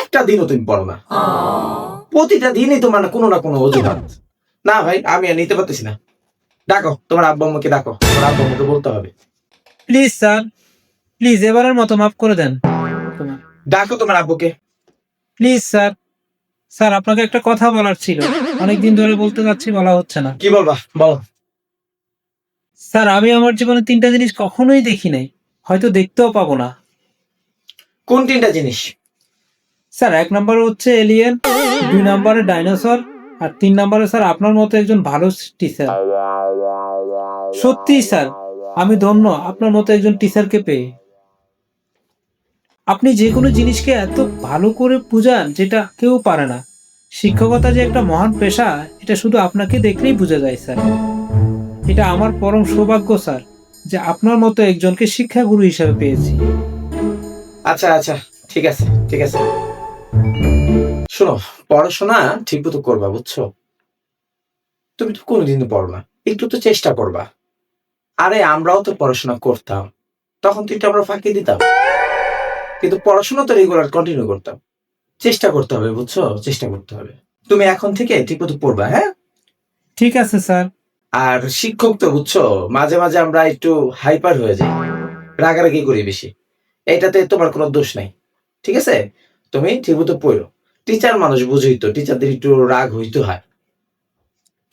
একটা দিনও তুমি পড়ো না, প্রতিটা দিনই তোমার না কোনো অজুহাত। না ভাই, আমি আর নিতে পারতেছি না। ডাকো তোমার আব্বু আম্মুকে, ডাকো তোমার আব্বু আম্মুকে বলতে হবে। প্লিজ স্যার, প্লিজ এবারের মতো মাফ করে দেন। ডাকো তোমার আব্বুকে। প্লিজ স্যার, স্যার আপনাকে একটা কথা বলার ছিল, অনেকদিন ধরে বলতে যাচ্ছি, বলা হচ্ছে না। কি বলবা বলো। স্যার আমি আমার জীবনে 3টা জিনিস কখনোই দেখি নাই, হয়তো দেখতেও পাবো না। কোন 3টা জিনিস? স্যার 1 নম্বরে হচ্ছে এলিয়েন, 2 নম্বরে ডাইনোসর, আর 3 নম্বরে স্যার আপনার মতো একজন ভালো টিচার। সত্যি স্যার, আমি ধন্য আপনার মতো একজন টিচারকে পেয়ে। আপনি যে কোনো জিনিসকে এত ভালো করে বুঝান যেটা কেউ পারে না। শিক্ষকতা যে একটা মহান পেশা, এটা শুধু আপনাকে দেখলেই বোঝা যায় স্যার। এটা আমার পরম সৌভাগ্য স্যার, যে আপনার মতো একজনকে শিক্ষাগুরু হিসেবে পেয়েছি। আচ্ছা আচ্ছা, ঠিক আছে ঠিক আছে। শোনো, পড়াশোনা ঠিক মতো করবা, বুঝছো? তুমি তো কোনোদিন পড়ো না, একটু তো চেষ্টা করবা। আরে আমরাও তো পড়াশোনা করতাম, তখন তো একটু আমরা ফাঁকি দিতাম, কিন্তু পড়াশোনা তো রেগুলার কন্টিনিউ করতাম। চেষ্টা করতে হবে, বুঝছো? চেষ্টা করতে হবে। তুমি এখন থেকে ঠিক মতো পড়বা, হ্যাঁ? ঠিক আছে স্যার। আর শিক্ষক তো বুঝছো, মাঝে মাঝে আমরা একটু হাইপার হয়ে যাই, রাগারাগি করি বেশি। এটাতে তোমার কোনো দোষ নাই, ঠিক আছে? তুমি ঠিক মতো পড়ো। টিচার মানুষ, বুঝোই তো, টিচারদের একটু রাগ হইতে হয়।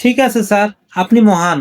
ঠিক আছে স্যার, আপনি মহান।